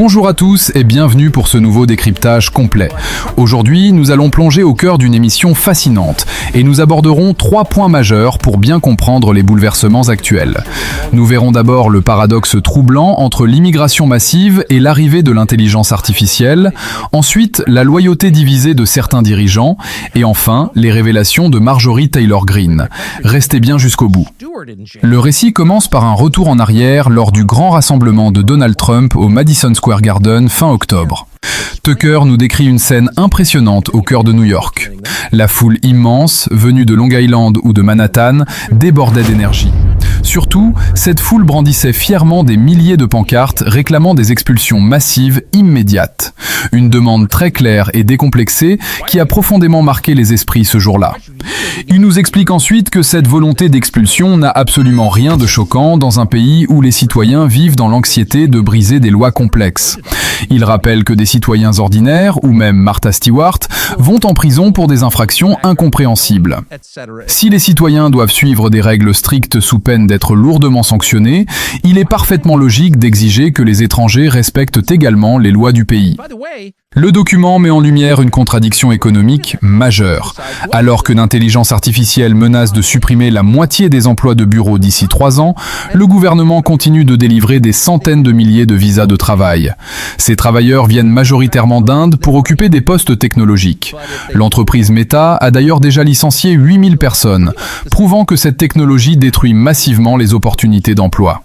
Bonjour à tous et bienvenue pour ce nouveau décryptage complet. Aujourd'hui, nous allons plonger au cœur d'une émission fascinante et nous aborderons 3 points majeurs pour bien comprendre les bouleversements actuels. Nous verrons d'abord le paradoxe troublant entre l'immigration massive et l'arrivée de l'intelligence artificielle, ensuite la loyauté divisée de certains dirigeants et enfin les révélations de Marjorie Taylor Greene. Restez bien jusqu'au bout. Le récit commence par un retour en arrière lors du grand rassemblement de Donald Trump au Madison Square Garden fin octobre. Tucker nous décrit une scène impressionnante au cœur de New York. La foule immense, venue de Long Island ou de Manhattan, débordait d'énergie. Surtout, cette foule brandissait fièrement des milliers de pancartes réclamant des expulsions massives immédiates. Une demande très claire et décomplexée qui a profondément marqué les esprits ce jour-là. Il nous explique ensuite que cette volonté d'expulsion n'a absolument rien de choquant dans un pays où les citoyens vivent dans l'anxiété de briser des lois complexes. Il rappelle que des citoyens ordinaires, ou même Martha Stewart, vont en prison pour des infractions incompréhensibles. Si les citoyens doivent suivre des règles strictes sous peine d'être lourdement sanctionnés, il est parfaitement logique d'exiger que les étrangers respectent également les lois du pays. Le document met en lumière une contradiction économique majeure. Alors que l'intelligence artificielle menace de supprimer la moitié des emplois de bureau d'ici 3 ans, le gouvernement continue de délivrer des centaines de milliers de visas de travail. Ces travailleurs viennent majoritairement d'Inde pour occuper des postes technologiques. L'entreprise Meta a d'ailleurs déjà licencié 8000 personnes, prouvant que cette technologie détruit massivement les opportunités d'emploi.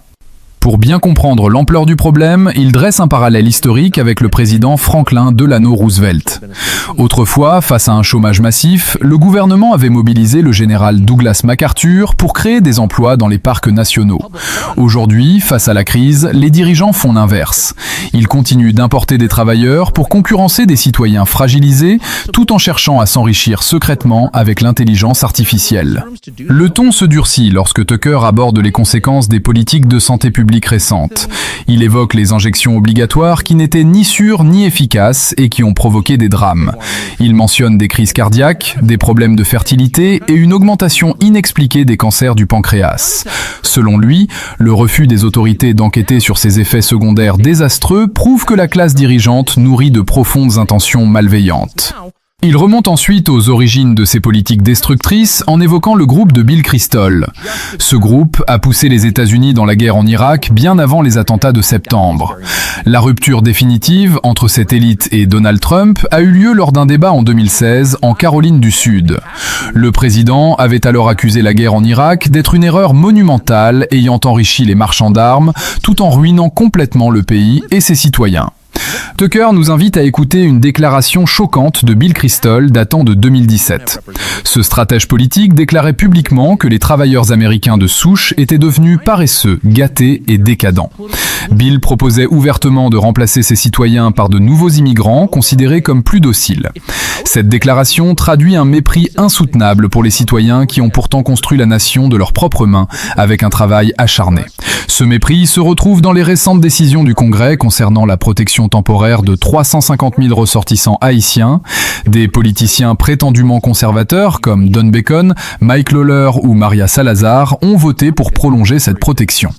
Pour bien comprendre l'ampleur du problème, il dresse un parallèle historique avec le président Franklin Delano Roosevelt. Autrefois, face à un chômage massif, le gouvernement avait mobilisé le général Douglas MacArthur pour créer des emplois dans les parcs nationaux. Aujourd'hui, face à la crise, les dirigeants font l'inverse. Ils continuent d'importer des travailleurs pour concurrencer des citoyens fragilisés, tout en cherchant à s'enrichir secrètement avec l'intelligence artificielle. Le ton se durcit lorsque Tucker aborde les conséquences des politiques de santé publique récentes. Il évoque les injections obligatoires qui n'étaient ni sûres ni efficaces et qui ont provoqué des drames. Il mentionne des crises cardiaques, des problèmes de fertilité et une augmentation inexpliquée des cancers du pancréas. Selon lui, le refus des autorités d'enquêter sur ces effets secondaires désastreux prouve que la classe dirigeante nourrit de profondes intentions malveillantes. Il remonte ensuite aux origines de ces politiques destructrices en évoquant le groupe de Bill Kristol. Ce groupe a poussé les États-Unis dans la guerre en Irak bien avant les attentats de septembre. La rupture définitive entre cette élite et Donald Trump a eu lieu lors d'un débat en 2016 en Caroline du Sud. Le président avait alors accusé la guerre en Irak d'être une erreur monumentale ayant enrichi les marchands d'armes tout en ruinant complètement le pays et ses citoyens. Tucker nous invite à écouter une déclaration choquante de Bill Kristol datant de 2017. Ce stratège politique déclarait publiquement que les travailleurs américains de souche étaient devenus paresseux, gâtés et décadents. Bill proposait ouvertement de remplacer ces citoyens par de nouveaux immigrants considérés comme plus dociles. Cette déclaration traduit un mépris insoutenable pour les citoyens qui ont pourtant construit la nation de leurs propres mains avec un travail acharné. Ce mépris se retrouve dans les récentes décisions du Congrès concernant la protection temporaire de 350 000 ressortissants haïtiens. Des politiciens prétendument conservateurs comme Don Bacon, Mike Lawler ou Maria Salazar ont voté pour prolonger cette protection.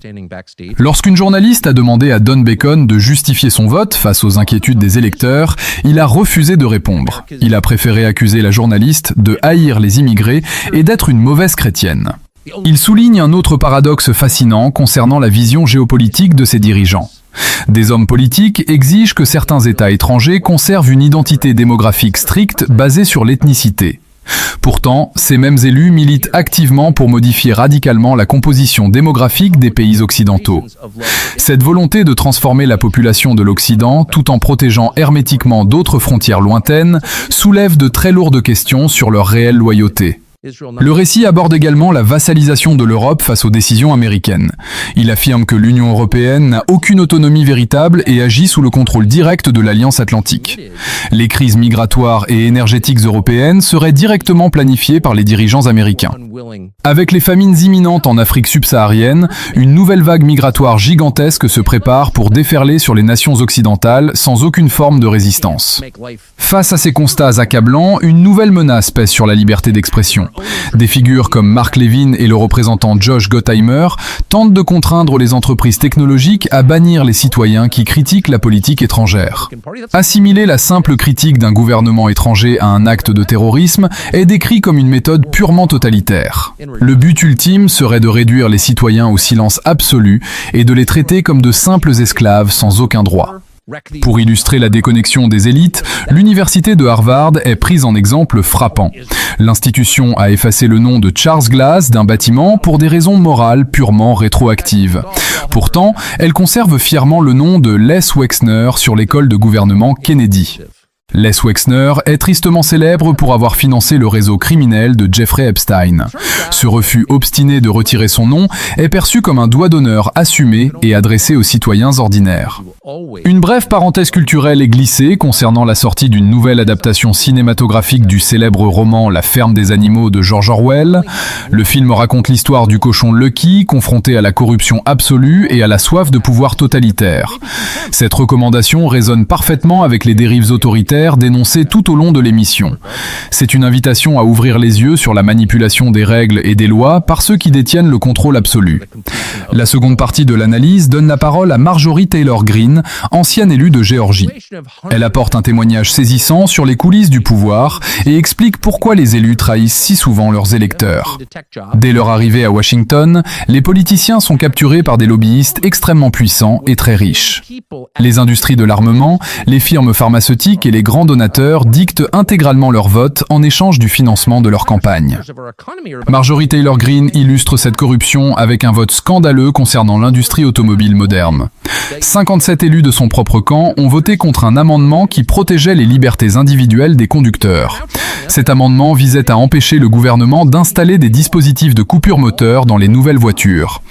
Lorsqu'une journaliste a demandé à Don Bacon de justifier son vote face aux inquiétudes des électeurs, il a refusé de répondre. Il a préféré accuser la journaliste de haïr les immigrés et d'être une mauvaise chrétienne. Il souligne un autre paradoxe fascinant concernant la vision géopolitique de ses dirigeants. Des hommes politiques exigent que certains États étrangers conservent une identité démographique stricte basée sur l'ethnicité. Pourtant, ces mêmes élus militent activement pour modifier radicalement la composition démographique des pays occidentaux. Cette volonté de transformer la population de l'Occident, tout en protégeant hermétiquement d'autres frontières lointaines, soulève de très lourdes questions sur leur réelle loyauté. Le récit aborde également la vassalisation de l'Europe face aux décisions américaines. Il affirme que l'Union européenne n'a aucune autonomie véritable et agit sous le contrôle direct de l'Alliance Atlantique. Les crises migratoires et énergétiques européennes seraient directement planifiées par les dirigeants américains. Avec les famines imminentes en Afrique subsaharienne, une nouvelle vague migratoire gigantesque se prépare pour déferler sur les nations occidentales sans aucune forme de résistance. Face à ces constats accablants, une nouvelle menace pèse sur la liberté d'expression. Des figures comme Mark Levin et le représentant Josh Gottheimer tentent de contraindre les entreprises technologiques à bannir les citoyens qui critiquent la politique étrangère. Assimiler la simple critique d'un gouvernement étranger à un acte de terrorisme est décrit comme une méthode purement totalitaire. Le but ultime serait de réduire les citoyens au silence absolu et de les traiter comme de simples esclaves sans aucun droit. Pour illustrer la déconnexion des élites, l'université de Harvard est prise en exemple frappant. L'institution a effacé le nom de Charles Glass d'un bâtiment pour des raisons morales purement rétroactives. Pourtant, elle conserve fièrement le nom de Les Wexner sur l'école de gouvernement Kennedy. Les Wexner est tristement célèbre pour avoir financé le réseau criminel de Jeffrey Epstein. Ce refus obstiné de retirer son nom est perçu comme un doigt d'honneur assumé et adressé aux citoyens ordinaires. Une brève parenthèse culturelle est glissée concernant la sortie d'une nouvelle adaptation cinématographique du célèbre roman La ferme des animaux de George Orwell. Le film raconte l'histoire du cochon Lucky, confronté à la corruption absolue et à la soif de pouvoir totalitaire. Cette recommandation résonne parfaitement avec les dérives autoritaires dénoncées tout au long de l'émission. C'est une invitation à ouvrir les yeux sur la manipulation des règles et des lois par ceux qui détiennent le contrôle absolu. La seconde partie de l'analyse donne la parole à Marjorie Taylor Greene, ancienne élue de Géorgie. Elle apporte un témoignage saisissant sur les coulisses du pouvoir et explique pourquoi les élus trahissent si souvent leurs électeurs. Dès leur arrivée à Washington, les politiciens sont capturés par des lobbyistes extrêmement puissants et très riches. Les industries de l'armement, les firmes pharmaceutiques et les grands donateurs dictent intégralement leur vote en échange du financement de leur campagne. Marjorie Taylor Greene illustre cette corruption avec un vote scandaleux concernant l'industrie automobile moderne. 57 élus de son propre camp ont voté contre un amendement qui protégeait les libertés individuelles des conducteurs. Cet amendement visait à empêcher le gouvernement d'installer des dispositifs de coupure moteur dans les nouvelles voitures.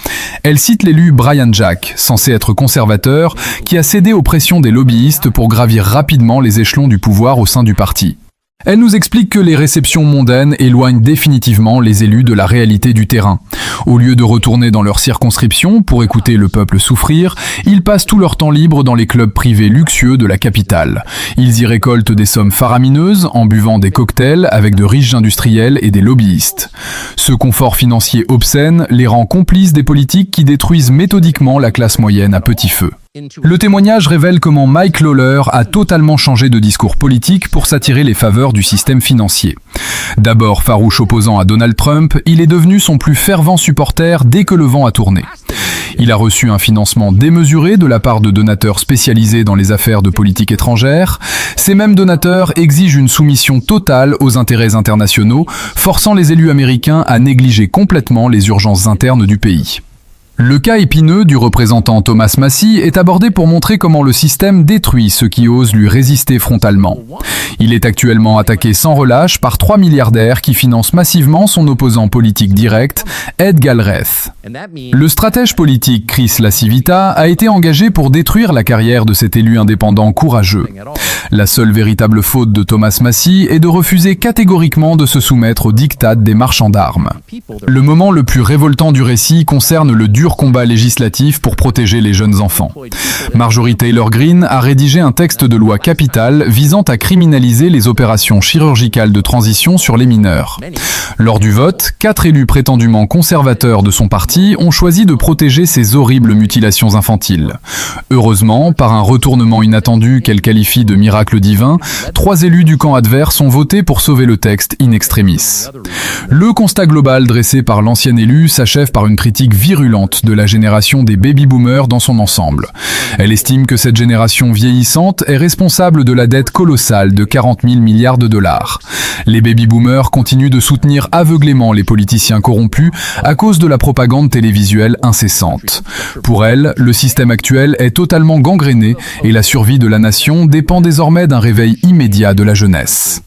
Elle cite l'élu Brian Jack, censé être conservateur, qui a cédé aux pressions des lobbyistes pour gravir rapidement les échelons du pouvoir au sein du parti. Elle nous explique que les réceptions mondaines éloignent définitivement les élus de la réalité du terrain. Au lieu de retourner dans leur circonscription pour écouter le peuple souffrir, ils passent tout leur temps libre dans les clubs privés luxueux de la capitale. Ils y récoltent des sommes faramineuses en buvant des cocktails avec de riches industriels et des lobbyistes. Ce confort financier obscène les rend complices des politiques qui détruisent méthodiquement la classe moyenne à petit feu. Le témoignage révèle comment Mike Lawler a totalement changé de discours politique pour s'attirer les faveurs du système financier. D'abord farouche opposant à Donald Trump, il est devenu son plus fervent supporter dès que le vent a tourné. Il a reçu un financement démesuré de la part de donateurs spécialisés dans les affaires de politique étrangère. Ces mêmes donateurs exigent une soumission totale aux intérêts internationaux, forçant les élus américains à négliger complètement les urgences internes du pays. Le cas épineux du représentant Thomas Massie est abordé pour montrer comment le système détruit ceux qui osent lui résister frontalement. Il est actuellement attaqué sans relâche par 3 milliardaires qui financent massivement son opposant politique direct, Ed Galbraith. Le stratège politique Chris LaCivita a été engagé pour détruire la carrière de cet élu indépendant courageux. La seule véritable faute de Thomas Massie est de refuser catégoriquement de se soumettre aux diktats des marchands d'armes. Le moment le plus révoltant du récit concerne le dur combat législatif pour protéger les jeunes enfants. Marjorie Taylor Greene a rédigé un texte de loi capitale visant à criminaliser les opérations chirurgicales de transition sur les mineurs. Lors du vote, 4 élus prétendument conservateurs de son parti ont choisi de protéger ces horribles mutilations infantiles. Heureusement, par un retournement inattendu qu'elle qualifie de miracle divin, 3 élus du camp adverse ont voté pour sauver le texte in extremis. Le constat global dressé par l'ancien élu s'achève par une critique virulente de la génération des baby-boomers dans son ensemble. Elle estime que cette génération vieillissante est responsable de la dette colossale de 40 000 milliards de dollars. Les baby-boomers continuent de soutenir aveuglément les politiciens corrompus à cause de la propagande télévisuelle incessante. Pour elle, le système actuel est totalement gangréné et la survie de la nation dépend désormais d'un réveil immédiat de la jeunesse.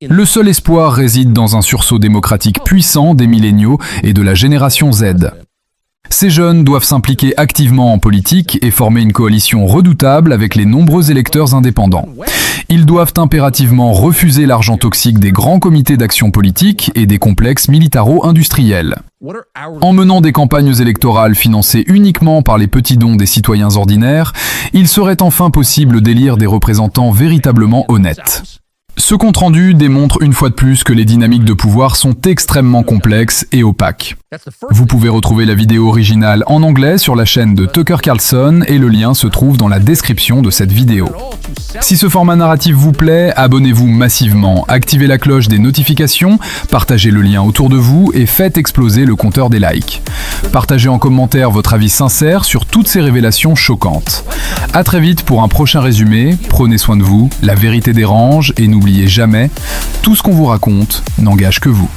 Le seul espoir réside dans un sursaut démocratique puissant des milléniaux et de la génération Z. Ces jeunes doivent s'impliquer activement en politique et former une coalition redoutable avec les nombreux électeurs indépendants. Ils doivent impérativement refuser l'argent toxique des grands comités d'action politique et des complexes militaro-industriels. En menant des campagnes électorales financées uniquement par les petits dons des citoyens ordinaires, il serait enfin possible d'élire des représentants véritablement honnêtes. Ce compte-rendu démontre une fois de plus que les dynamiques de pouvoir sont extrêmement complexes et opaques. Vous pouvez retrouver la vidéo originale en anglais sur la chaîne de Tucker Carlson et le lien se trouve dans la description de cette vidéo. Si ce format narratif vous plaît, abonnez-vous massivement, activez la cloche des notifications, partagez le lien autour de vous et faites exploser le compteur des likes. Partagez en commentaire votre avis sincère sur toutes ces révélations choquantes. À très vite pour un prochain résumé, prenez soin de vous, la vérité dérange et n'oubliez jamais, tout ce qu'on vous raconte n'engage que vous.